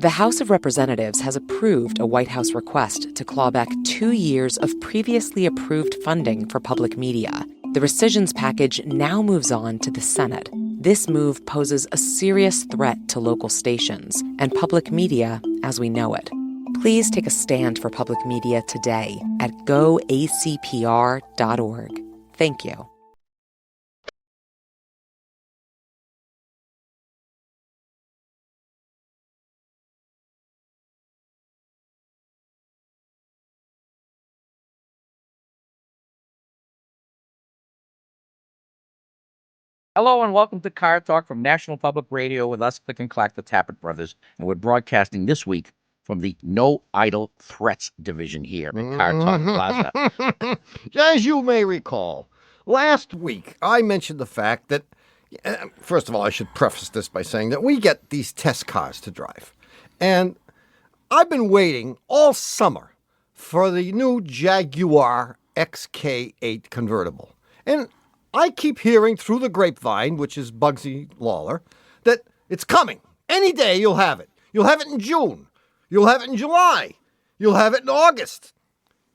The House of Representatives has approved a White House request to claw back 2 years of previously approved funding for public media. The rescissions package now moves on to the Senate. This move poses a serious threat to local stations and public media as we know it. Please take a stand for public media today at goacpr.org. Thank you. Hello and welcome to Car Talk from National Public Radio with us, Click and Clack, the Tappet Brothers. And we're broadcasting this week from the No Idle Threats division here at Car Talk Plaza. As you may recall, last week I mentioned the fact that, first of all, I should preface this by saying that we get these test cars to drive. And I've been waiting all summer for the new Jaguar XK8 convertible. And I keep hearing through the grapevine, which is Bugsy Lawler, that it's coming. Any day you'll have it. You'll have it in June. You'll have it in July. You'll have it in August.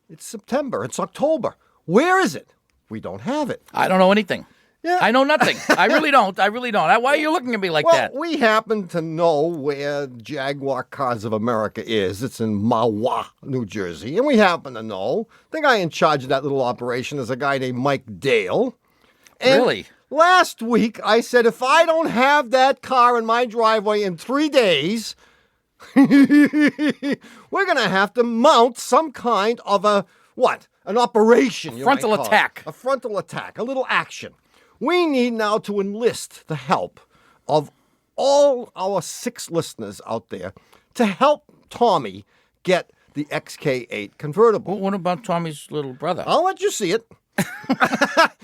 It's September. It's October. Where is it? We don't have it. I don't know anything. Yeah. I know nothing. I really don't. Why are you looking at me like that? Well, we happen to know where Jaguar Cars of America is. It's in Mahwah, New Jersey. And we happen to know the guy in charge of that little operation is a guy named Mike Dale. And really? Last week, I said, if I don't have that car in my driveway in 3 days, we're going to have to mount some kind of an operation. Frontal attack. A frontal attack, a little action. We need now to enlist the help of all our 6 listeners out there to help Tommy get the XK8 convertible. Well, what about Tommy's little brother? I'll let you see it.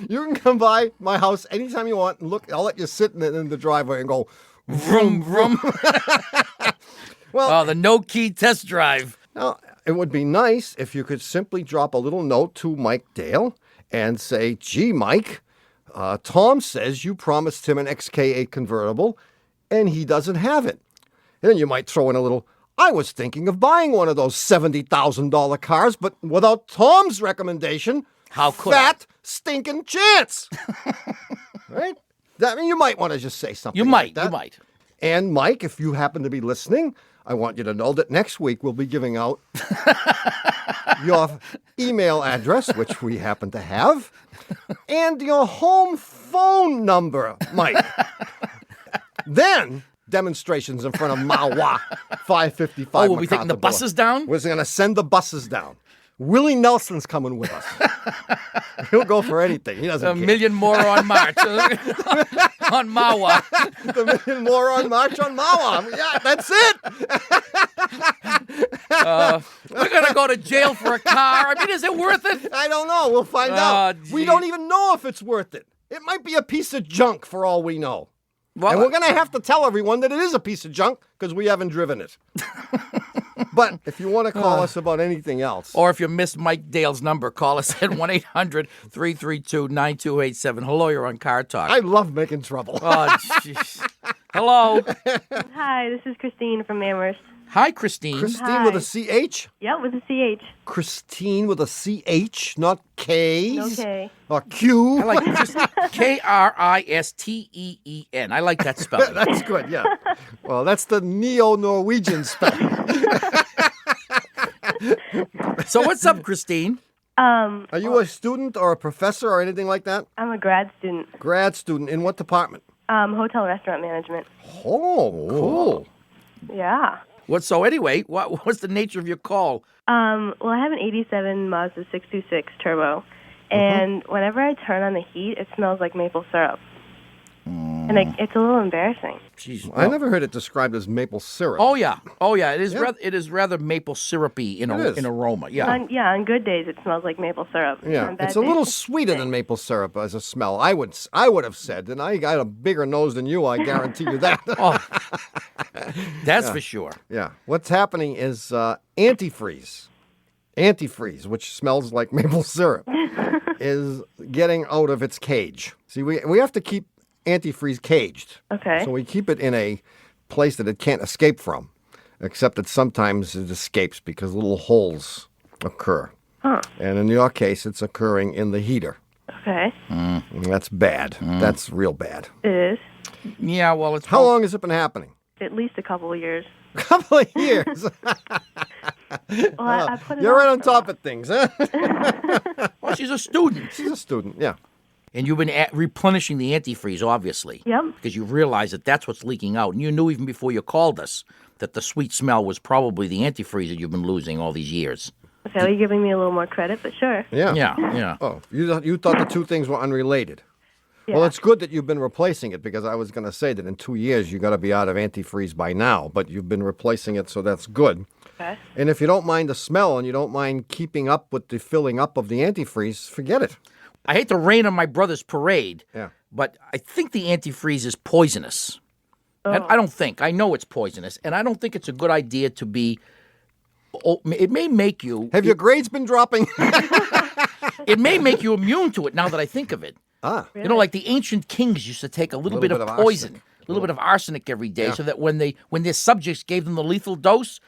You can come by my house anytime you want and look. I'll let you sit in the driveway and go vroom, vroom. Well, the no-key test drive. Now, it would be nice if you could simply drop a little note to Mike Dale and say, gee, Mike, Tom says you promised him an XK8 convertible and he doesn't have it. And then you might throw in a little, I was thinking of buying one of those $70,000 cars, but without Tom's recommendation, how could fat stinking chance. Right? I mean, you might want to just say something. You like that. You might. And Mike, if you happen to be listening, I want you to know that next week we'll be giving out your email address, which we happen to have, and your home phone number, Mike. Then demonstrations in front of Mahwah 555. Oh, we'll be taking the buses down? We're going to send the buses down. Willie Nelson's coming with us. He'll go for anything. He doesn't care. A million more on March. On Mahwah. The million more on March on Mahwah. Yeah, that's it. We're going to go to jail for a car. I mean, is it worth it? I don't know. We'll find out. Geez. We don't even know if it's worth it. It might be a piece of junk for all we know. Well, and we're going to have to tell everyone that it is a piece of junk because we haven't driven it. But if you want to call us about anything else. Or if you missed Mike Dale's number, call us at 1-800-332-9287. Hello, you're on Car Talk. I love making trouble. Oh, jeez. Hello. Hi, this is Christine from Amherst. Hi, Christine. Christine Hi. with a CH? Yep, with a CH. Christine with a CH, not K. Okay. Or Q. I like Kristeen. I like that spelling. That's good, yeah. Well, that's the Neo-Norwegian spelling. So what's up, Christine? Are you a student or a professor or anything like that? I'm a grad student. Grad student. In what department? Hotel restaurant management. Oh, cool. Yeah. What's the nature of your call? Well, I have an 87 Mazda 626 turbo, and whenever I turn on the heat, it smells like maple syrup. And it's a little embarrassing. Jeez, I never heard it described as maple syrup. Oh yeah. It is. Yeah. It is rather maple syrupy in aroma. Yeah. On good days, it smells like maple syrup. Yeah, On bad it's a little days, sweeter than maple syrup as a smell. I would have said, and I got a bigger nose than you. I guarantee you that. That's for sure. Yeah. What's happening is antifreeze, which smells like maple syrup, is getting out of its cage. See, we have to keep antifreeze caged. Okay. So we keep it in a place that it can't escape from. except that sometimes it escapes because little holes occur. Huh. And in your case, it's occurring in the heater. Okay. And that's bad. That's real bad. It is. Yeah, well, it's How long has it been happening? At least a couple of years. A couple of years. Well, I put it You're right off on for a top of things, huh? Well, she's a student. She's a student, yeah. And you've been replenishing the antifreeze, obviously. Yep. Because you realize that that's what's leaking out. And you knew even before you called us that the sweet smell was probably the antifreeze that you've been losing all these years. Okay, well, you're giving me a little more credit, but sure. Yeah. Yeah. Oh, you thought the two things were unrelated. Yeah. Well, it's good that you've been replacing it because I was going to say that in 2 years you got to be out of antifreeze by now, but you've been replacing it, so that's good. Okay. And if you don't mind the smell and you don't mind keeping up with the filling up of the antifreeze, forget it. I hate to rain on my brother's parade, Yeah. but I think the antifreeze is poisonous. And I don't think. I know it's poisonous, and I don't think it's a good idea to be. It may make you. Have your grades been dropping? It may make you immune to it now that I think of it. Ah. You know, like the ancient kings used to take a little bit of poison, a little bit of arsenic every day, so that when their subjects gave them the lethal dose,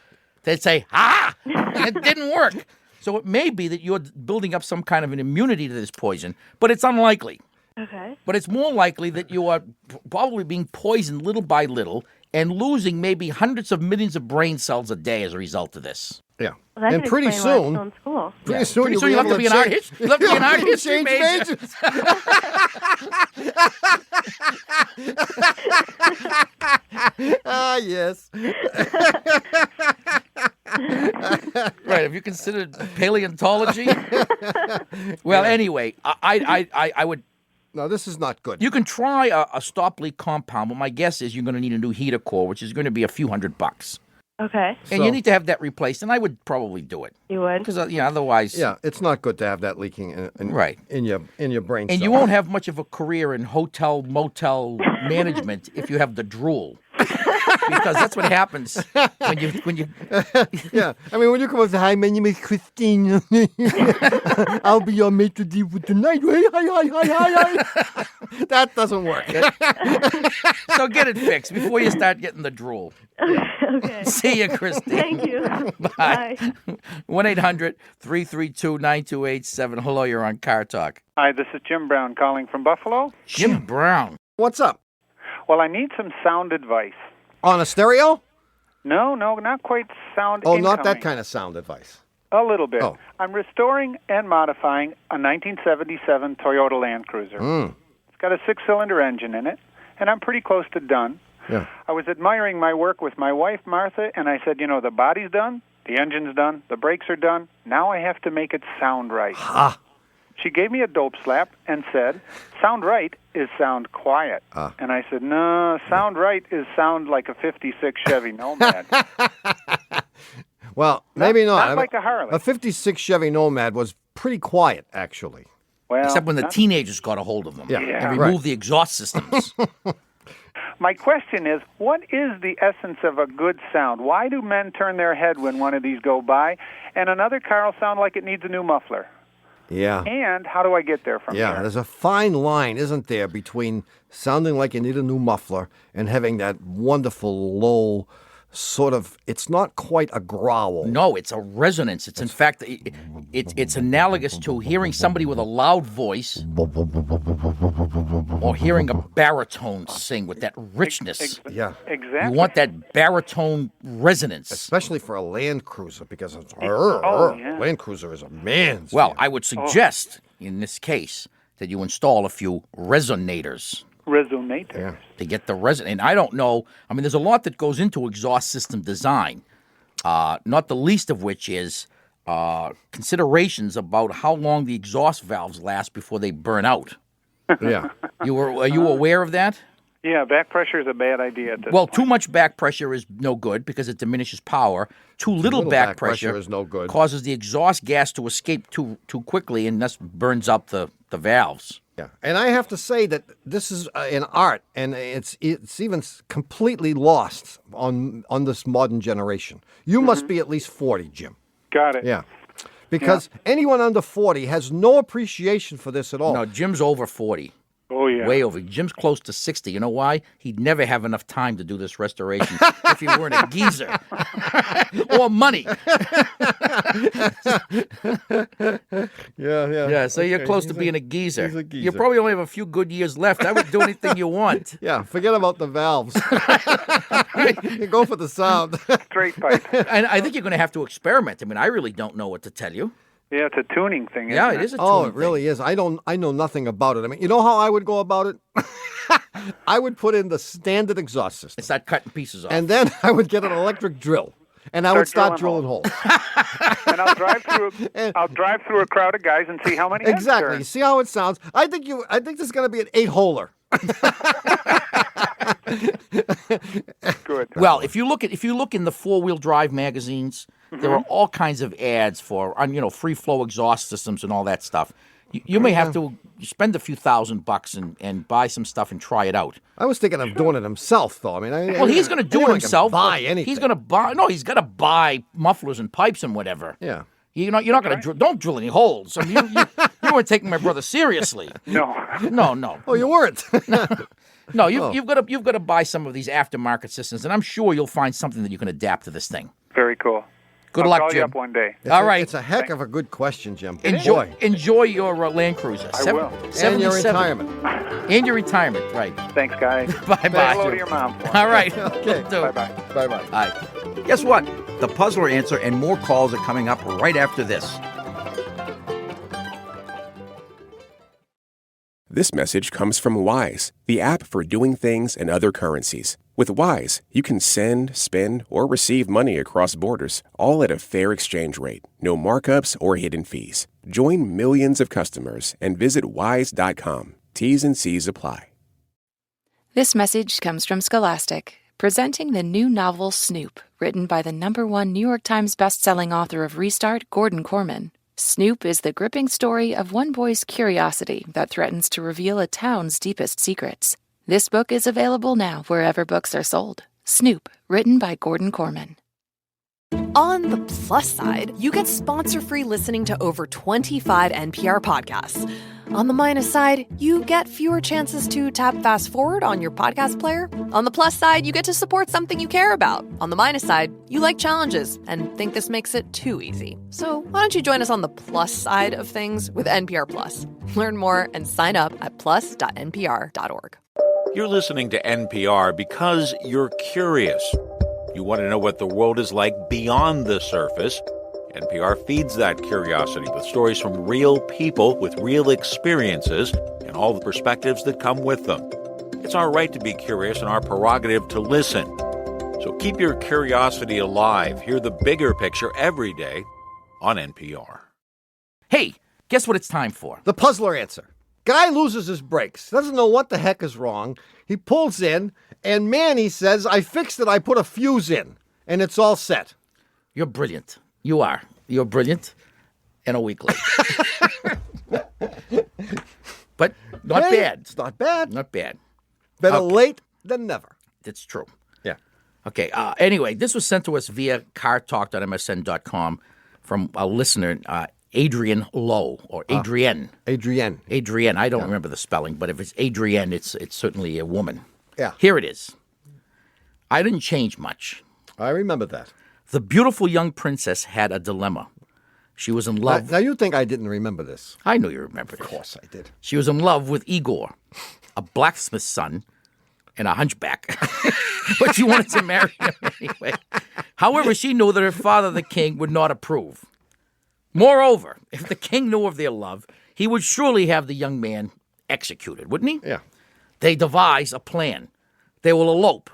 they'd say, "Ha!" And it didn't work. So it may be that you're building up some kind of an immunity to this poison, but it's unlikely. Okay. But it's more likely that you are probably being poisoned little by little and losing maybe hundreds of millions of brain cells a day as a result of this. Yeah. Well, that And could pretty explain why I'm soon, still in school. pretty soon you'll have to be an art history. You'll have to be an art history major. Ah, yes. Right. Have you considered paleontology? Well, anyway, I would. No, this is not good. You can try a stop leak compound, but my guess is you're going to need a new heater core, which is going to be a few $100. Okay. And you need to have that replaced, and I would probably do it You would? because otherwise, Yeah, it's not good to have that leaking Right. in your brain. and you cells. won't have much of a career in hotel motel management if you have the drool, because that's what happens when you. Yeah, I mean, when you come up and say, "Hi, my name is Christine. I'll be your maitre d' for tonight." Hi. That doesn't work. So get it fixed before you start getting the drool. Okay. See you, Christine. Thank you. Bye. 1-800-332-9287. Hello, you're on Car Talk. Hi, this is Jim Brown calling from Buffalo. Jim Brown. What's up? Well, I need some sound advice. On a stereo? No, not quite sound Oh, incoming. not that kind of sound advice. A little bit. Oh. I'm restoring and modifying a 1977 Toyota Land Cruiser. It's got a 6-cylinder engine in it, and I'm pretty close to done. Yeah. I was admiring my work with my wife, Martha, and I said, the body's done, the engine's done, the brakes are done. Now I have to make it sound right. Ah. She gave me a dope slap and said, sound right is sound quiet. And I said, no, sound right is sound like a 56 Chevy Nomad. Well, maybe not. Not like a Harley. A 56 Chevy Nomad was pretty quiet, actually. Well, Except when the teenagers got a hold of them Yeah. and Right. removed the exhaust systems. my question is, what is the essence of a good sound? Why do men turn their head when one of these go by, and another car will sound like it needs a new muffler? Yeah. And how do I get there from Yeah, here? there's a fine line, isn't there, between sounding like you need a new muffler and having that wonderful low sort of, it's not quite a growl. No, it's a resonance. It's in fact, it's analogous to hearing somebody with a loud voice or hearing a baritone sing with that richness. Yeah. Exactly. You want that baritone resonance. Especially for a Land Cruiser, because it's, yeah. Land Cruiser is a man's. Well, thing. I would suggest, in this case, that you install a few resonators Resonator. Yeah. to get the resonance. And I don't know, I mean, there's a lot that goes into exhaust system design, not the least of which is considerations about how long the exhaust valves last before they burn out. Yeah. Are you aware of that? Yeah, back pressure is a bad idea at this Well, point. too much back pressure is no good because it diminishes power. Too little back pressure is no good. causes the exhaust gas to escape too quickly and thus burns up the valves. Yeah, and I have to say that this is an art, and it's even completely lost on this modern generation. You must be at least 40, Jim. Got it. Yeah, because anyone under 40 has no appreciation for this at all. No, Jim's over 40. Oh, yeah. way over. Jim's close to 60. You know why? He'd never have enough time to do this restoration if he weren't a geezer. Or money. Yeah, so you're close to being a geezer. He's a geezer. You probably only have a few good years left. I would do anything you want. Yeah, forget about the valves. You go for the sound. Straight pipe. And I think you're going to have to experiment. I mean, I really don't know what to tell you. Yeah, it's a tuning thing. Yeah, isn't it is a tuning Oh, it thing. really is. I know nothing about it. I mean, you know how I would go about it? I would put in the standard exhaust system. It's not cutting pieces off. And then I would get an electric drill. And I would start drilling drilling holes. And I'll drive through a crowd of guys and see how many heads Exactly. turn. See how it sounds? I think this is going to be an 8-holer. Good. Well, if you look in the 4-wheel drive magazines, there are all kinds of ads for free flow exhaust systems and all that stuff. You may have to spend a few $1,000 and buy some stuff and try it out. I was thinking of doing it himself, though. I mean, Well, he's going to do it himself. Buy anything. He's going to buy. No, he's got to buy mufflers and pipes and whatever. Yeah. You're not going to don't drill any holes. I mean, you weren't taking my brother seriously. No. No. Oh, you weren't. No, you've got to buy some of these aftermarket systems, and I'm sure you'll find something that you can adapt to this thing. Very cool. Good I'll luck, call you Jim. up one day. All right. It's a heck of a good question, Jim. Enjoy your Land Cruiser. I will. And your 77. retirement. And your retirement, right. Thanks, guys. Bye-bye. Say hello to your mom for me. All right. Okay. Will do. Bye-bye. Bye-bye. All right. Guess what? The puzzler answer and more calls are coming up right after this. This message comes from Wise, the app for doing things in other currencies. With Wise, you can send, spend, or receive money across borders, all at a fair exchange rate. No markups or hidden fees. Join millions of customers and visit wise.com. T's and C's apply. This message comes from Scholastic, presenting the new novel Snoop, written by the #1 New York Times bestselling author of Restart, Gordon Corman. Snoop is the gripping story of one boy's curiosity that threatens to reveal a town's deepest secrets. This book is available now wherever books are sold. Snoop, written by Gordon Corman. On the plus side, you get sponsor-free listening to over 25 NPR podcasts. On the minus side, you get fewer chances to tap fast forward on your podcast player. On the plus side, you get to support something you care about. On the minus side, you like challenges and think this makes it too easy. So why don't you join us on the plus side of things with NPR Plus? Learn more and sign up at plus.npr.org. You're listening to NPR because you're curious. You want to know what the world is like beyond the surface. NPR feeds that curiosity with stories from real people with real experiences and all the perspectives that come with them. It's our right to be curious and our prerogative to listen. So keep your curiosity alive. Hear the bigger picture every day on NPR. Hey, guess what it's time for? The puzzler answer. Guy loses his brakes. Doesn't know what the heck is wrong. He pulls in, and Manny says, I fixed it. I put a fuse in, and it's all set. You're brilliant. You are. You're brilliant and a weak late. But not Hey, bad. It's not bad. Not bad. Better Okay. late than never. That's true. Yeah. Okay. Anyway, this was sent to us via cartalk.msn.com from a listener, Adrian Lowe, or Adrienne. Adrienne. Adrienne. I don't remember the spelling, but if it's Adrienne, it's certainly a woman. Yeah. Here it is. I didn't change much. I remember that. The beautiful young princess had a dilemma. She was in love. Now, you think I didn't remember this? I knew you remembered it. Of course I did. She was in love with Igor, a blacksmith's son and a hunchback. But she wanted to marry him anyway. However, she knew that her father, the king, would not approve. Moreover, if the king knew of their love, he would surely have the young man executed, wouldn't he? Yeah. They devise a plan. They will elope.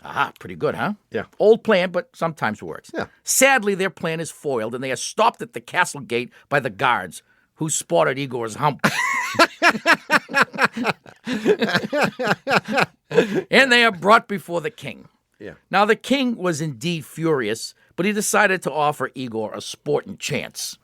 Aha, pretty good, huh? Yeah. Old plan, but sometimes works. Yeah. Sadly, their plan is foiled, and they are stopped at the castle gate by the guards, who spotted Igor's hump. And they are brought before the king. Yeah. Now, the king was indeed furious, but he decided to offer Igor a sporting chance.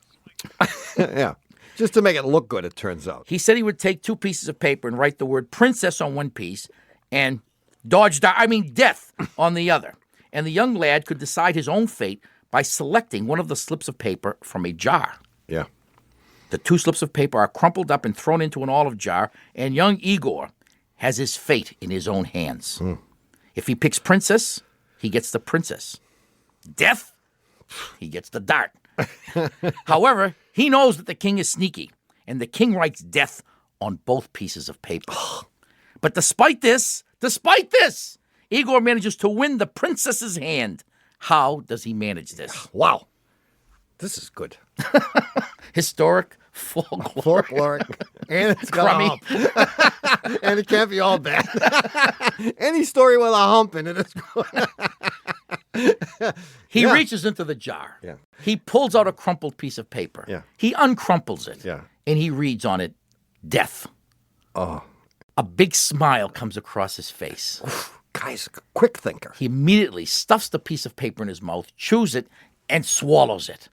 Yeah. Just to make it look good, it turns out. He said he would take 2 pieces of paper and write the word princess on one piece and death on the other. And the young lad could decide his own fate by selecting one of the slips of paper from a jar. Yeah. The 2 slips of paper are crumpled up and thrown into an olive jar, and young Igor has his fate in his own hands. If he picks princess, he gets the princess. Death, he gets the dart. However, he knows that the king is sneaky, and the king writes death on both pieces of paper. But despite this, Igor manages to win the princess's hand. How does he manage this? Wow. This is good. Historic, folkloric, and it's crummy. And it can't be all bad. Any story with a hump in it is good. He reaches into the jar. Yeah. He pulls out a crumpled piece of paper. Yeah. He uncrumples it. Yeah. And he reads on it, death. Oh. A big smile comes across his face. Guy's a quick thinker. He immediately stuffs the piece of paper in his mouth, chews it, and swallows it.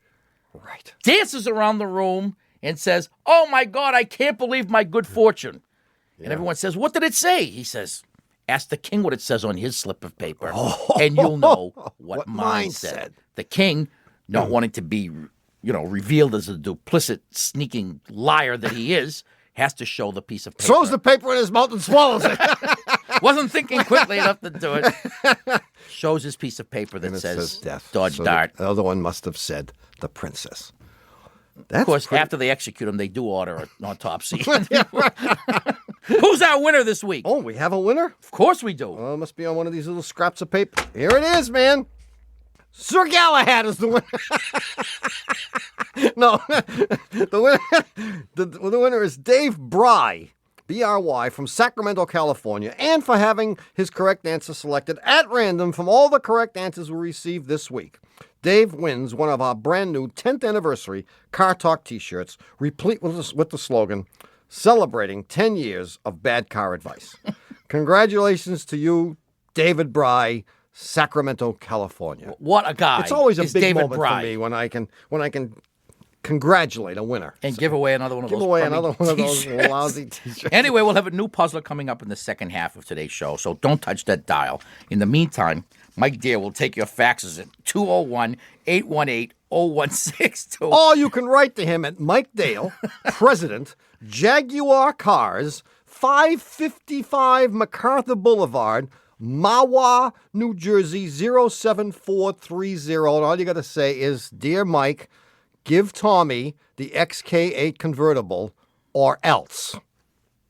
Right. Dances around the room and says, "Oh my God, I can't believe my good fortune." Yeah. And everyone says, "What did it say?" He says, "Ask the king what it says on his slip of paper, and you'll know what mine said." The king, not wanting to be, revealed as a duplicit, sneaking liar that he is, has to show the piece of paper. Throws the paper in his mouth and swallows it. Wasn't thinking quickly enough to do it. Shows his piece of paper that says death. Dodge so dart. The other one must have said the princess. Of course, after they execute him, they do order an autopsy. Who's our winner this week? Oh, we have a winner? Of course we do. Oh, it must be on one of these little scraps of paper. Here it is, man. Sir Galahad is the winner. No, the winner is Dave Bry, B-R-Y, from Sacramento, California, and for having his correct answer selected at random from all the correct answers we received this week. Dave wins one of our brand new 10th anniversary Car Talk t-shirts, replete with the slogan, celebrating 10 years of bad car advice. Congratulations to you, David Bry, Sacramento, California. What a guy. It's always a big David moment Bry. for me when I can congratulate a winner. And give away another one of those. Give away crummy another one of those t-shirts. lousy t-shirts. Anyway, we'll have a new puzzler coming up in the second half of today's show, so don't touch that dial. In the meantime, Mike Deere will take your faxes at 201-818-0162. Or you can write to him at Mike Dale, President, Jaguar Cars, 555 MacArthur Boulevard, Mahwah, New Jersey, 07430. And all you got to say is, Dear Mike, give Tommy the XK8 convertible or else.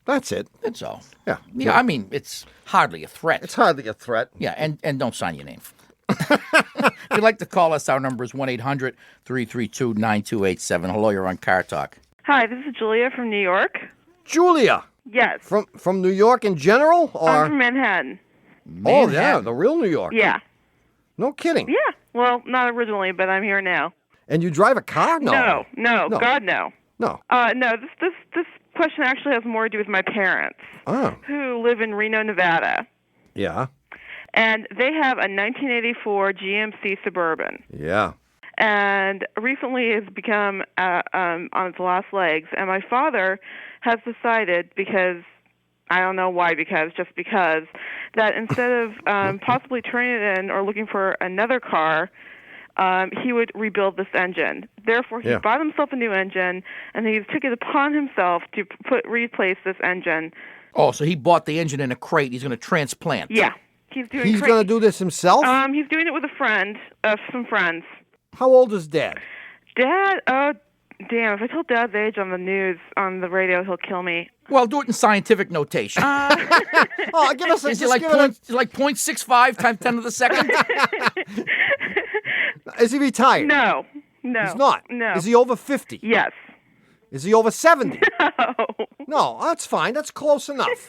That's it. That's all. Yeah. Yeah, I mean, it's hardly a threat. It's hardly a threat. Yeah, and don't sign your name. If you'd like to call us, our number is 1-800-332-9287. Hello, you're on Car Talk. Hi, this is Julia from New York. Julia. Yes. From New York in general? Or? I'm from Manhattan. Oh, yeah, the real New York. Yeah. No kidding. Yeah. Well, not originally, but I'm here now. And you drive a car? No. No. God, no. No. No, this question actually has more to do with my parents, who live in Reno, Nevada. Yeah. And they have a 1984 GMC Suburban. Yeah. And recently it's become on its last legs. And my father has decided, because I don't know why, because that instead of possibly turning it in or looking for another car, he would rebuild this engine. Therefore, he bought himself a new engine, and he took it upon himself to replace this engine. Oh, so he bought the engine in a crate. He's going to transplant. Yeah. He's going to do this himself? He's doing it with a friend, some friends. How old is Dad? Dad, damn, if I told Dad's age on the news, on the radio, he'll kill me. Well, do it in scientific notation. Give us a... Is it like 0.65 times 10 to the second? Is he retired? No. He's not? No. Is he over 50? Yes. Is he over 70? No. No, that's fine. That's close enough.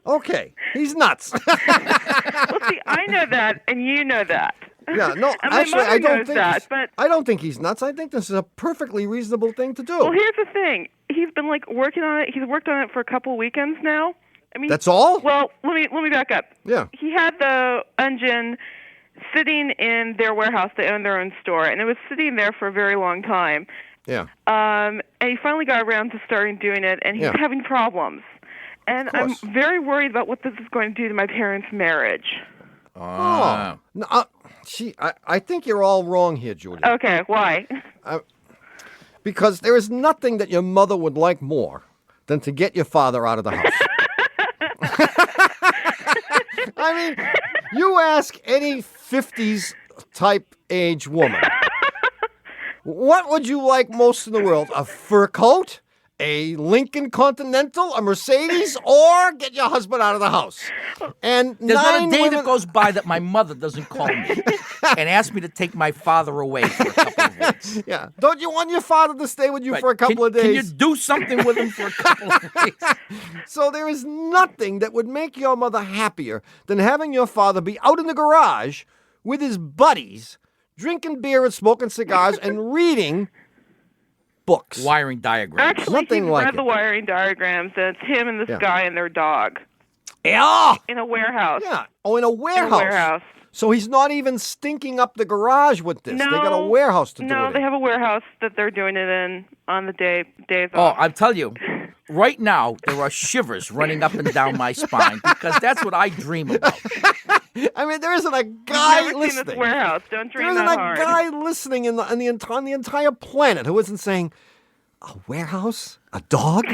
Okay. He's nuts. Well, see, I know that, and you know that. Yeah, no, and actually, I don't think I don't think he's nuts. I think this is a perfectly reasonable thing to do. Well, here's the thing. He's been working on it. He's worked on it for a couple weekends now. I mean, that's all? Well, let me back up. Yeah. He had the engine sitting in their warehouse. They own their own store, and it was sitting there for a very long time. Yeah. And he finally got around to starting doing it, and he's having problems. And I'm very worried about what this is going to do to my parents' marriage. Oh. No, I think you're all wrong here, Julia. Okay, why? because there is nothing that your mother would like more than to get your father out of the house. I mean, you ask any 50s type age woman, what would you like most in the world? A fur coat? A Lincoln Continental? A Mercedes? Or get your husband out of the house? And There's not a day women... that goes by that my mother doesn't call me and ask me to take my father away for a couple of weeks. Yeah. Don't you want your father to stay with you Right. for a couple of days? Can you do something with him for a couple of weeks? So there is nothing that would make your mother happier than having your father be out in the garage with his buddies, drinking beer and smoking cigars and reading books. Wiring diagrams. Actually, Nothing he's like read it. the wiring diagrams, and it's him and this guy and their dog Yeah. in a warehouse. Yeah. Oh, in a warehouse. In a warehouse. So he's not even stinking up the garage with this. No, They got a warehouse to do it No, in. they have a warehouse that they're doing it in on the days Oh, off. I'll tell you, right now, there are shivers running up and down my spine because that's what I dream about. I mean, there isn't a guy I've never seen listening. this warehouse. Don't There dream isn't that a hard. guy listening on the entire planet who isn't saying, a warehouse? A dog?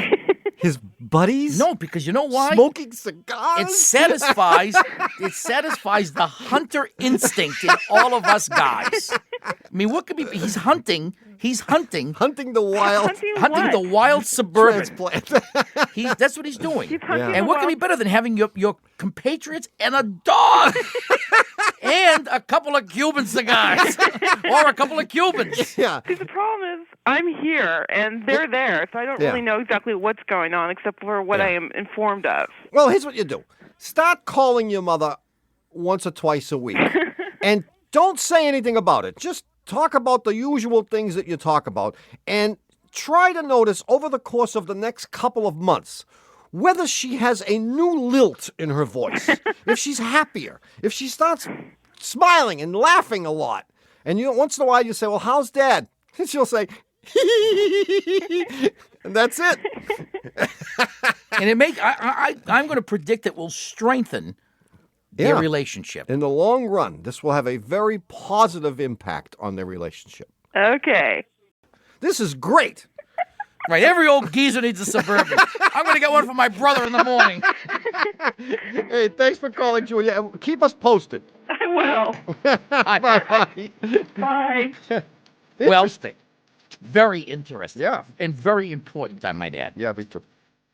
His buddies? No, because you know why? Smoking cigars? It satisfies the hunter instinct in all of us guys. I mean, what could be? He's hunting Hunting the wild. Hunting the wild suburban. Transplant. That's what he's doing. He's hunting And the what could be wild- better than having your compatriots and a dog and a couple of Cuban cigars or a couple of Cubans? Yeah. See, the problem is I'm here and they're there, so I don't Yeah. really know exactly what's going on except for what I am informed of. Well, here's what you do. Start calling your mother once or twice a week. And don't say anything about it. Just talk about the usual things that you talk about. And try to notice over the course of the next couple of months whether she has a new lilt in her voice. If she's happier. If she starts smiling and laughing a lot. And once in a while you say, well, how's Dad? And she'll say, and that's it. And I'm going to predict it will strengthen their relationship. In the long run, this will have a very positive impact on their relationship. Okay. This is great. Right, every old geezer needs a Suburban. I'm going to get one for my brother in the morning. Hey, thanks for calling, Julia. Keep us posted. I will. Bye-bye. Bye. Interesting. Very interesting. Yeah. And very important, I might add. Yeah, me too.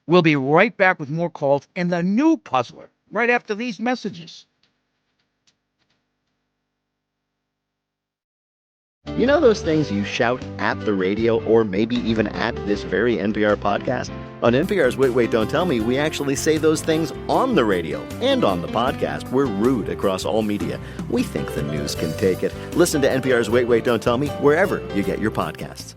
We'll be right back with more calls and the new puzzler right after these messages. You know those things you shout at the radio or maybe even at this very NPR podcast? On NPR's Wait, Wait, Don't Tell Me, we actually say those things on the radio and on the podcast. We're rude across all media. We think the news can take it. Listen to NPR's Wait, Wait, Don't Tell Me wherever you get your podcasts.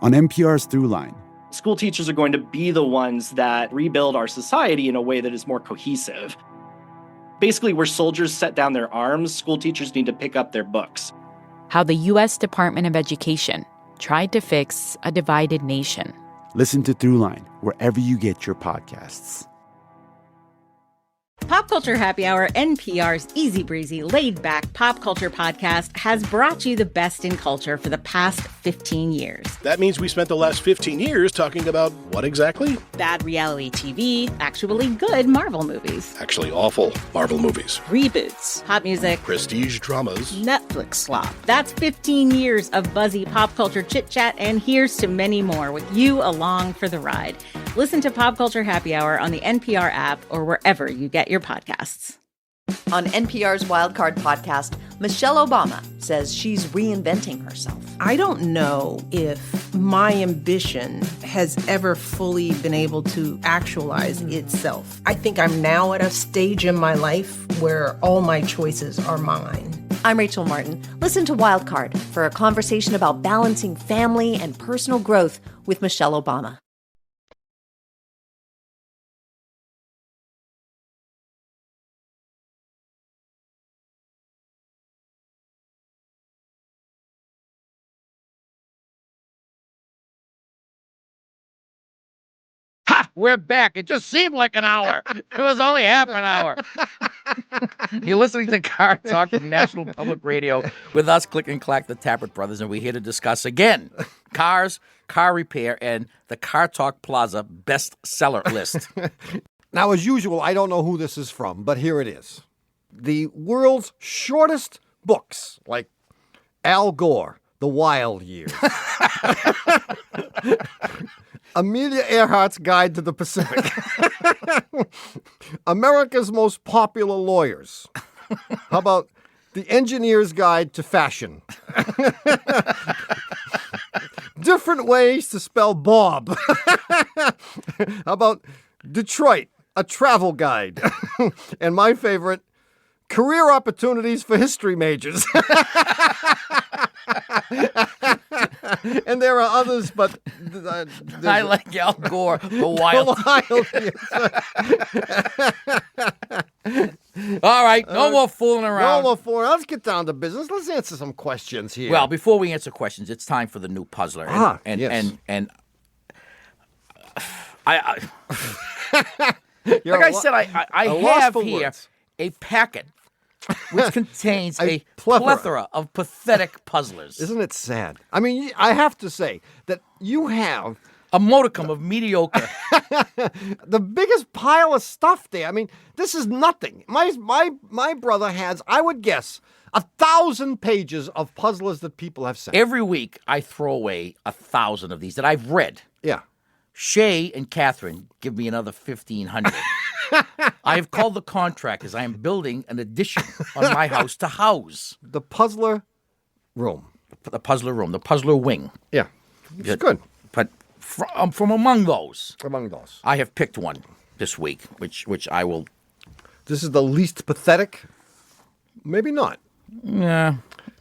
On NPR's Throughline. School teachers are going to be the ones that rebuild our society in a way that is more cohesive. Basically, where soldiers set down their arms, school teachers need to pick up their books. How the U.S. Department of Education tried to fix a divided nation. Listen to Throughline wherever you get your podcasts. Pop Culture Happy Hour, NPR's easy breezy, laid back pop culture podcast, has brought you the best in culture for the past 15 years. That means we spent the last 15 years talking about what exactly? Bad reality TV, actually good Marvel movies, Actually awful Marvel movies. reboots, pop music, Prestige dramas. Netflix slop. That's 15 years of buzzy pop culture chit chat, and here's to many more with you along for the ride. Listen to Pop Culture Happy Hour on the NPR app or wherever you get your podcasts. On NPR's Wildcard podcast, Michelle Obama says she's reinventing herself. I don't know if my ambition has ever fully been able to actualize itself. I think I'm now at a stage in my life where all my choices are mine. I'm Rachel Martin. Listen to Wildcard for a conversation about balancing family and personal growth with Michelle Obama. Ha! We're back. It just seemed like an hour. It was only half an hour. You're listening to Car Talk from National Public Radio with us, Click and Clack, the Tappert Brothers, and we're here to discuss again cars, car repair, and the Car Talk Plaza bestseller list. Now, as usual, I don't know who this is from, but here it is. The world's shortest books, like Al Gore, The Wild Years. Amelia Earhart's Guide to the Pacific. America's Most Popular Lawyers. How about The Engineer's Guide to Fashion? Different Ways to Spell Bob. How about Detroit, a Travel Guide? And my favorite, Career Opportunities for History Majors. And there are others, but I like Al Gore, The Wild Years. All right, no more fooling around. No more fooling. Let's get down to business. Let's answer some questions here. Well, before we answer questions, it's time for the new puzzler. And, yes. and I like I said, I have here words. A packet which contains a plethora of pathetic puzzlers. Isn't it sad? I mean, I have to say that you have a modicum of mediocre. The biggest pile of stuff there. I mean, this is nothing. My brother has, I would guess, 1,000 pages of puzzlers that people have sent. Every week, I throw away 1,000 of these that I've read. Yeah. Shay and Catherine give me another 1,500. I have called the contractors. I am building an addition on my house to house the puzzler room. The puzzler room, the puzzler wing. Yeah, it's good. But from among those, I have picked one this week, which I will. This is the least pathetic. Maybe not. Yeah.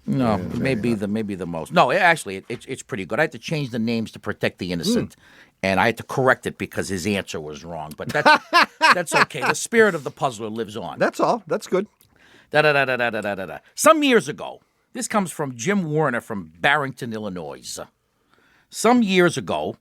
No, maybe the most. No, actually, it's pretty good. I had to change the names to protect the innocent, and I had to correct it because his answer was wrong. But that's okay. The spirit of the puzzler lives on. That's all. That's good. Da-da-da-da-da-da-da-da. Some years ago, this comes from Jim Werner from Barrington, Illinois. Some years ago,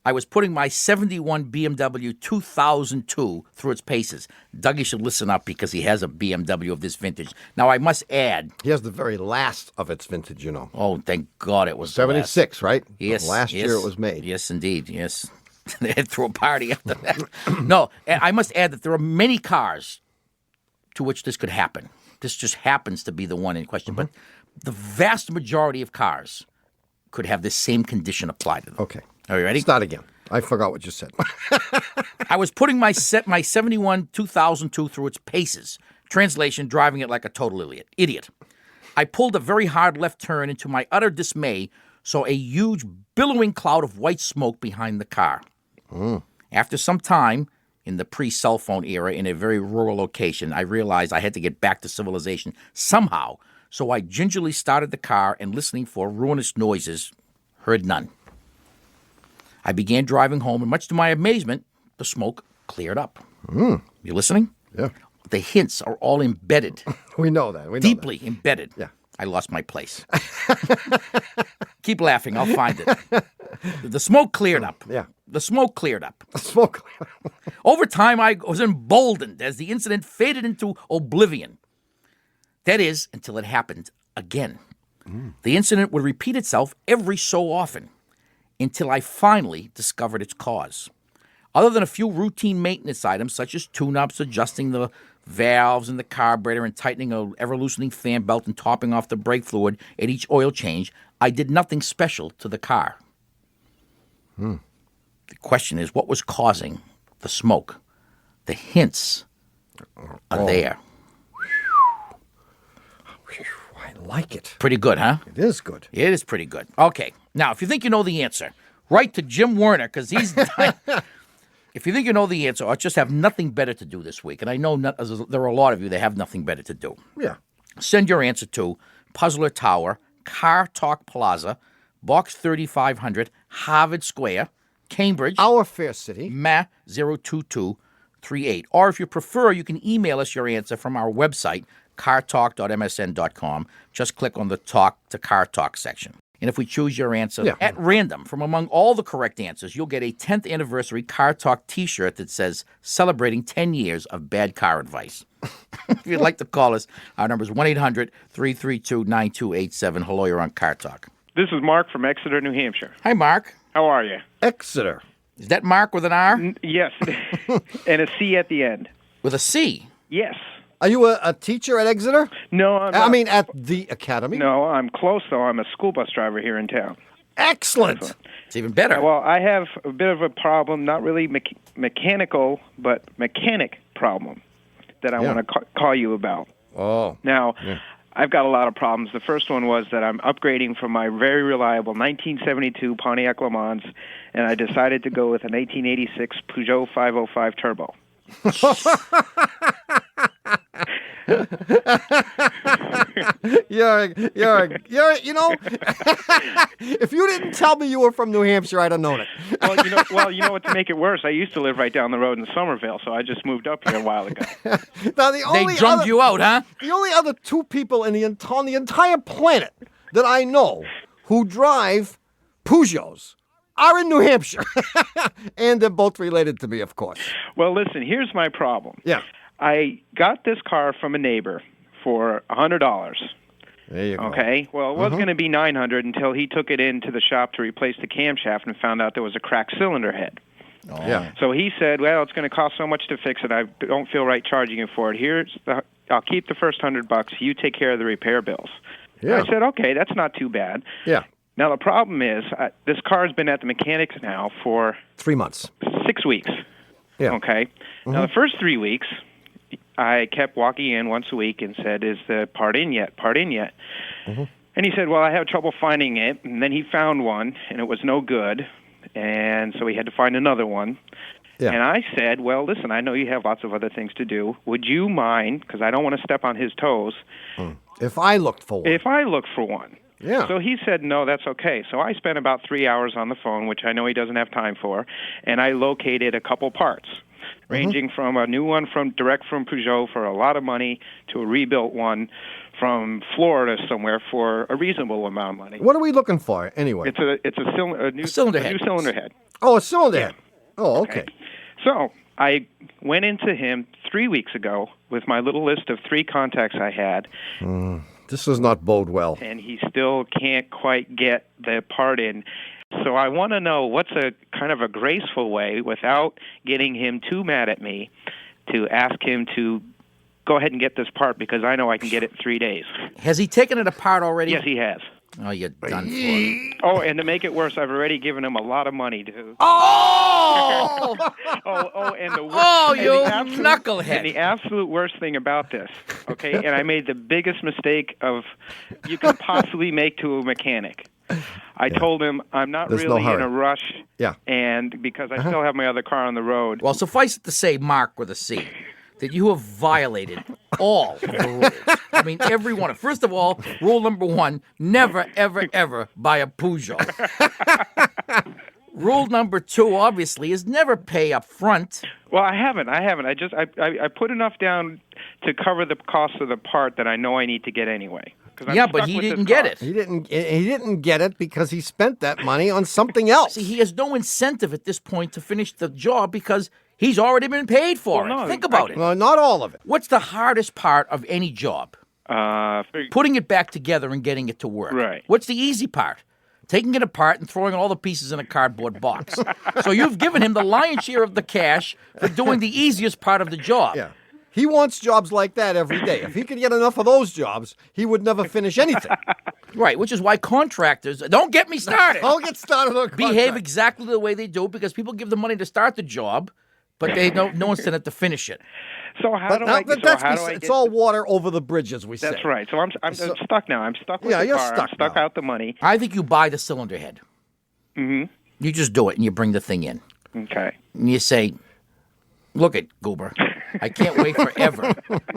I was putting my 71 BMW 2002 through its paces. Dougie should listen up because he has a BMW of this vintage. Now, I must add... He has the very last of its vintage, you know. Oh, thank God it was 76, right? Yes. Last year it was made. Yes, indeed, yes. They had to throw a party after that. No, I must add that there are many cars to which this could happen. This just happens to be the one in question. But the vast majority of cars could have this same condition applied to them. Okay. Are you ready? Start again. I forgot what you said. I was putting my 71 2002 through its paces. Translation, driving it like a total idiot. I pulled a very hard left turn. And to my utter dismay, saw a huge billowing cloud of white smoke behind the car. After some time, in the pre-cell phone era, in a very rural location, I realized I had to get back to civilization somehow. So I gingerly started the car and listening for ruinous noises, heard none. I began driving home, and much to my amazement, the smoke cleared up. You listening? Yeah. The hints are all embedded. We know that. Deeply embedded. Yeah. I lost my place. Keep laughing. I'll find it. The smoke cleared up. Yeah. The smoke cleared up. The smoke cleared up. Over time, I was emboldened as the incident faded into oblivion. That is, until it happened again. The incident would repeat itself every so often, until I finally discovered its cause. Other than a few routine maintenance items, such as tune-ups, adjusting the valves in the carburetor, and tightening a ever-loosening fan belt and topping off the brake fluid at each oil change, I did nothing special to the car. The question is, what was causing the smoke? The hints are there. I like it. Pretty good, huh? It is good. It is pretty good. Okay. Now, if you think you know the answer, write to Jim Werner, because he's... If you think you know the answer, or just have nothing better to do this week, and I know there are a lot of you that have nothing better to do. Yeah. Send your answer to Puzzler Tower, Car Talk Plaza, Box 3500, Harvard Square, Cambridge. Our fair city. Ma 02238. Or if you prefer, you can email us your answer from our website, cartalk.msn.com. Just click on the Talk to Car Talk section. And if we choose your answer at random from among all the correct answers, you'll get a 10th anniversary Car Talk t-shirt that says, celebrating 10 years of bad car advice. If you'd like to call us, our number is 1-800-332-9287. Hello, you're on Car Talk. This is Mark from Exeter, New Hampshire. Hi, Mark. How are you? Exeter. Is that Mark with an R? Yes, and a C at the end. With a C? Yes. Are you a teacher at Exeter? No, I'm I mean, at the academy? No, I'm close, though. I'm a school bus driver here in town. Excellent. It's even better. Well, I have a bit of a problem, not really mechanical, but mechanic problem that I want to call you about. Oh. Now, I've got a lot of problems. The first one was that I'm upgrading from my very reliable 1972 Pontiac Le Mans, and I decided to go with a 1986 Peugeot 505 Turbo. you're you know, if you didn't tell me you were from New Hampshire, I'd have known it. Well, you know what, to make it worse, I used to live right down the road in Somerville, so I just moved up here a while ago. Now, they drummed you out, huh? The only other two people on the entire planet that I know who drive Peugeots are in New Hampshire. And they're both related to me, of course. Well, listen, here's my problem. Yeah. I got this car from a neighbor for $100. There you go. Okay. Well, it was going to be $900 until he took it into the shop to replace the camshaft and found out there was a cracked cylinder head. Oh. Yeah. So he said, "Well, it's going to cost so much to fix it. I don't feel right charging you for it. I'll keep the first $100. You take care of the repair bills." Yeah. I said, "Okay, that's not too bad." Yeah. Now the problem is, this car's been at the mechanics now for 3 months, 6 weeks. Yeah. Okay. Now the first 3 weeks, I kept walking in once a week and said, "Is the part in yet? Part in yet?" Mm-hmm. And he said, "Well, I have trouble finding it." And then he found one, and it was no good. And so he had to find another one. Yeah. And I said, "Well, listen, I know you have lots of other things to do. Would you mind, because I don't want to step on his toes, if I looked for one?" if I look for one? Yeah. So he said, "No, that's okay." So I spent about 3 hours on the phone, which I know he doesn't have time for, and I located a couple parts, ranging from a new one direct from Peugeot for a lot of money to a rebuilt one from Florida somewhere for a reasonable amount of money. What are we looking for, anyway? It's a new cylinder head. New cylinder head. Oh, a cylinder head. Oh, okay. So I went into him 3 weeks ago with my little list of 3 contacts I had. This does not bode well. And he still can't quite get the part in. So I want to know what's a kind of a graceful way, without getting him too mad at me, to ask him to go ahead and get this part, because I know I can get it in 3 days. Has he taken it apart already? Yes, he has. Oh, you're done for. Oh, and to make it worse, I've already given him a lot of money to. Oh! And the knucklehead. And the absolute worst thing about this, okay, and I made the biggest mistake you can possibly make to a mechanic. I told him I'm not There's really no in hurry. a rush, and because I still have my other car on the road. Well, suffice it to say, Mark with a C, that you have violated all of the rules. I mean, every one. First of all, rule number 1, never, ever, ever buy a Peugeot. Rule number 2, obviously, is never pay up front. Well, I haven't. I put enough down to cover the cost of the part that I know I need to get anyway. Yeah, but he didn't get it. He didn't get it because he spent that money on something else. See, he has no incentive at this point to finish the job because he's already been paid for it. Think about it. Well, not all of it. What's the hardest part of any job? Putting it back together and getting it to work. Right. What's the easy part? Taking it apart and throwing all the pieces in a cardboard box. So you've given him the lion's share of the cash for doing the easiest part of the job. Yeah. He wants jobs like that every day. If he could get enough of those jobs, he would never finish anything. Right, which is why contractors, don't get me started. Don't get started on Behave contracts. exactly the way they do, because people give them money to start the job, but they don't no incentive to finish it. So how do I it's all water over the bridge, as we say. That's right. So I'm stuck now. I'm stuck with the you're car. stuck I'm stuck now. out the money. I think you buy the cylinder head. Mm-hmm. You just do it, and you bring the thing in. Okay. And you say, "Look it, Goober, I can't wait forever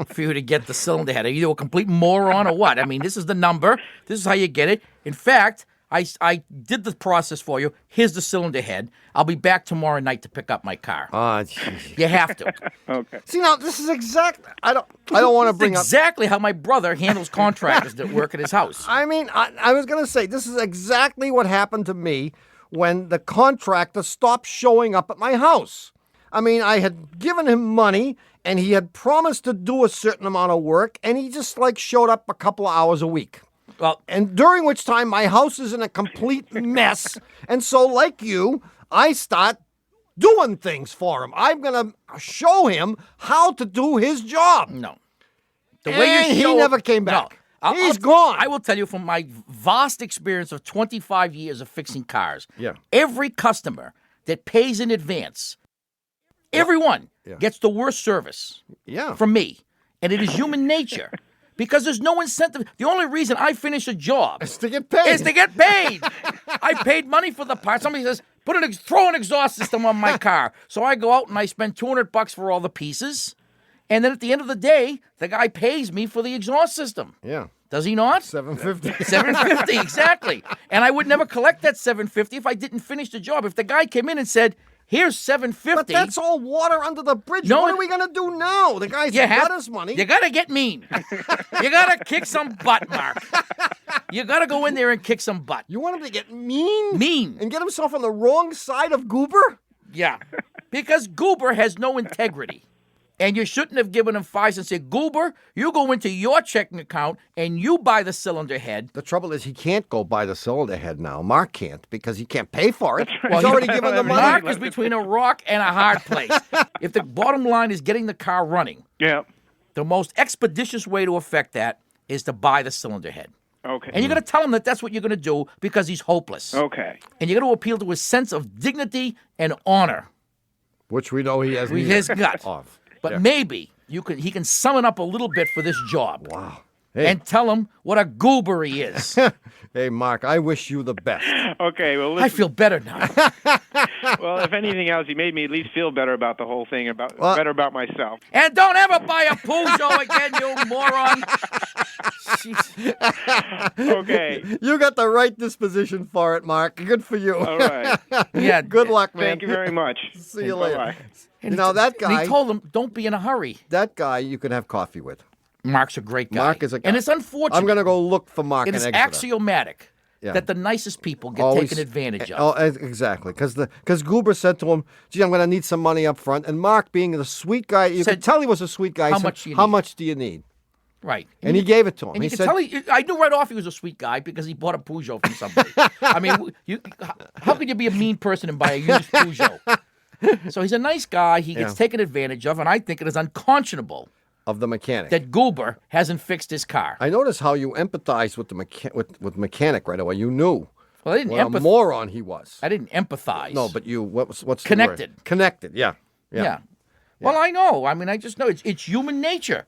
for you to get the cylinder head. Are you a complete moron or what? I mean, this is the number. This is how you get it. In fact, I did the process for you. Here's the cylinder head. I'll be back tomorrow night to pick up my car." You have to. Okay. See, now, this is exactly... I don't want to bring up... exactly how my brother handles contractors that work at his house. I mean, I was going to say, this is exactly what happened to me when the contractor stopped showing up at my house. I mean, I had given him money, and he had promised to do a certain amount of work, and he just like showed up a couple of hours a week. Well, and during which time my house is in a complete mess. And so, like you, I start doing things for him. I'm going to show him how to do his job. No. He never came back. No. He's gone. I will tell you from my vast experience of 25 years of fixing cars, Yeah. every customer that pays in advance, everyone gets the worst service from me. And it is human nature. Because there's no incentive. The only reason I finish a job is to get paid. I paid money for the part. Somebody says, throw an exhaust system on my car. So I go out and I spend $200 for all the pieces. And then at the end of the day, the guy pays me for the exhaust system. Yeah. Does he not? $750. $750, exactly. And I would never collect that $750 if I didn't finish the job. If the guy came in and said, here's $750. But that's all water under the bridge. No, what are we going to do now? The guy's got his money. You got to get mean. You got to kick some butt, Mark. You got to go in there and kick some butt. You want him to get mean? Mean. And get himself on the wrong side of Goober? Yeah. Because Goober has no integrity. And you shouldn't have given him 5 cents and said, Goober, you go into your checking account and you buy the cylinder head. The trouble is he can't go buy the cylinder head now. Mark can't because he can't pay for it. Well, He's already given the money. Mark is between a rock and a hard place. If the bottom line is getting the car running, the most expeditious way to affect that is to buy the cylinder head. Okay. And you're going to tell him that that's what you're going to do because he's hopeless. Okay. And you're going to appeal to his sense of dignity and honor. Which we know he has He has got. Of. But maybe he can sum it up a little bit for this job. Wow. And tell him what a goober he is. Hey, Mark, I wish you the best. Okay, well, I feel better now. Well, if anything else, he made me at least feel better about the whole thing, better about myself. And don't ever buy a Peugeot again, you moron. Okay. You got the right disposition for it, Mark. Good for you. All right. Yeah. Good luck, man. Thank you very much. See you later. Bye-bye. You know, that guy... He told him, don't be in a hurry. That guy you can have coffee with. Mark's a great guy. Mark is a guy. And it's unfortunate. I'm going to go look for Mark It in is Exeter. axiomatic that the nicest people get taken advantage of. Oh, exactly. Because Goober said to him, gee, I'm going to need some money up front. And Mark, being the sweet guy, you could tell he was a sweet guy. How Said, much do you how need? much do you need? Right. And he gave it to him. And He you said, can tell I knew right off he was a sweet guy because he bought a Peugeot from somebody. I mean, how could you be a mean person and buy a used Peugeot? So he's a nice guy. He gets taken advantage of, and I think it is unconscionable of the mechanic that Goober hasn't fixed his car. I noticed how you empathized with the with mechanic right away. You knew well, I didn't what a moron he was. I didn't empathize. No, but you what's connected? The word? Connected, yeah. Well, I know. I mean, I just know it's human nature.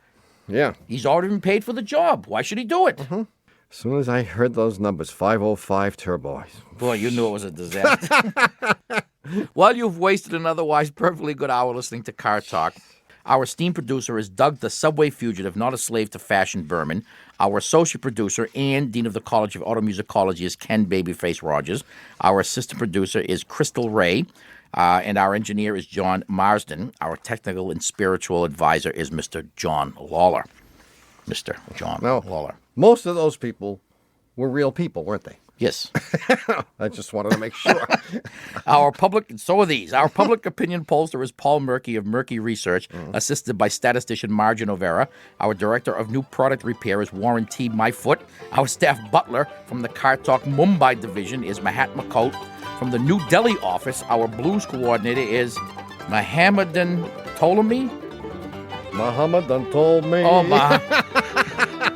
Yeah. He's already been paid for the job. Why should he do it? As soon as I heard those numbers, 505 turbo. Boy, you knew it was a disaster. Well, you've wasted an otherwise perfectly good hour listening to Car Talk. Our esteemed producer is Doug, the subway fugitive, not a slave to fashion Berman. Our associate producer and Dean of the College of Automusicology is Ken Babyface Rogers. Our assistant producer is Crystal Ray. And our engineer is John Marsden. Our technical and spiritual advisor is Mr. John Lawler. Mr. John Lawler. Most of those people were real people, weren't they? Yes. I just wanted to make sure. So are these. Our public opinion pollster is Paul Murky of Murky Research, assisted by statistician Margin Overa. Our director of new product repair is Warren T. Myfoot. Our staff butler from the Car Talk Mumbai division is Mahatma Coat. From the New Delhi office, our blues coordinator is Mohammedan Ptolemy. Mohammedan told me. Oh,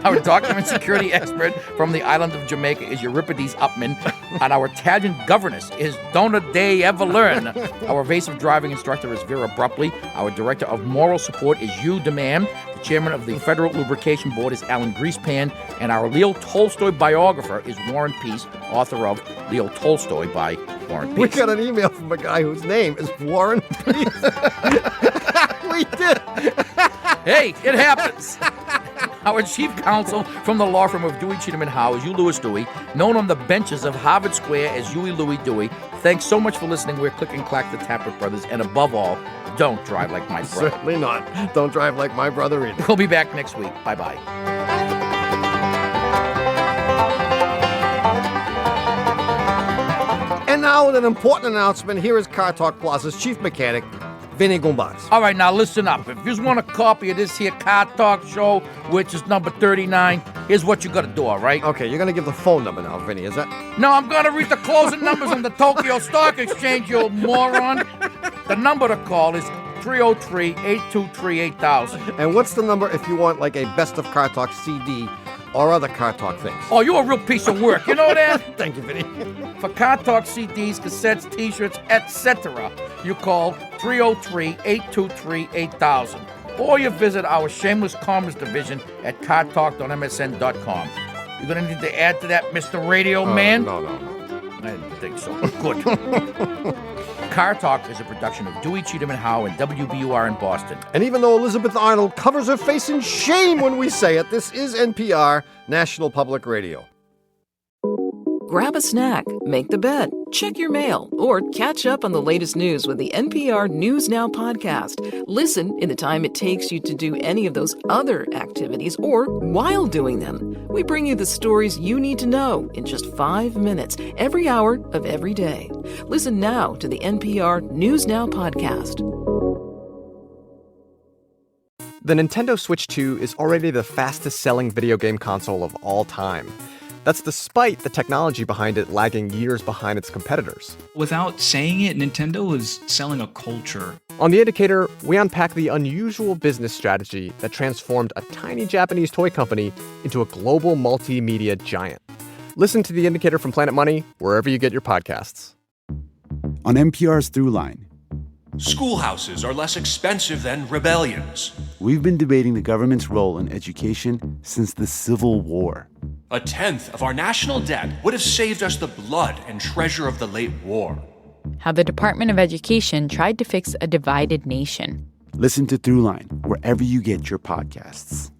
Our document security expert from the island of Jamaica is Euripides Upman, and our Italian governess is Donna De Evelern. Our evasive driving instructor is Vera Brupley. Our director of moral support is Hugh DeMann. The chairman of the Federal Lubrication Board is Alan Greasepan, and our Leo Tolstoy biographer is Warren Peace, author of Leo Tolstoy by Warren Peace. We got an email from a guy whose name is Warren Peace. We did. Hey, it happens. Our chief counsel from the law firm of Dewey, Cheatham & Howe is Hugh Lewis Dewey, known on the benches of Harvard Square as Huey Louie Dewey. Thanks so much for listening. We're Click and Clack, the Tappert Brothers, and above all, don't drive like my brother. Certainly not. Don't drive like my brother either. We'll be back next week. Bye-bye. And now with an important announcement, here is Car Talk Plaza's chief mechanic, Vinny Gombaz. All right, now listen up. If you just want a copy of this here Car Talk show, which is number 39, here's what you got to do, all right? Okay, you're going to give the phone number now, Vinny, is that? No, I'm going to read the closing numbers on the Tokyo Stock Exchange, you moron. The number to call is 303-823-8000. And what's the number if you want like a Best of Car Talk CD or other Car Talk things? Oh, you're a real piece of work. You know that? Thank you, Vinny. For Car Talk CDs, cassettes, T-shirts, etc., you call 303-823-8000. Or you visit our Shameless Commerce division at cartalk.msn.com. You going to need to add to that, Mr. Radio Man? No. I didn't think so. Good. Car Talk is a production of Dewey, Cheatham & Howe and WBUR in Boston. And even though Elizabeth Arnold covers her face in shame when we say it, this is NPR, National Public Radio. Grab a snack, make the bed, check your mail, or catch up on the latest news with the NPR News Now podcast. Listen in the time it takes you to do any of those other activities or while doing them. We bring you the stories you need to know in just 5 minutes every hour of every day. Listen now to the NPR News Now podcast. The Nintendo Switch 2 is already the fastest-selling video game console of all time. That's despite the technology behind it lagging years behind its competitors. Without saying it, Nintendo is selling a culture. On The Indicator, we unpack the unusual business strategy that transformed a tiny Japanese toy company into a global multimedia giant. Listen to The Indicator from Planet Money wherever you get your podcasts. On NPR's Throughline, schoolhouses are less expensive than rebellions. We've been debating the government's role in education since the Civil War. 1/10 of our national debt would have saved us the blood and treasure of the late war. How the Department of Education tried to fix a divided nation. Listen to Throughline wherever you get your podcasts.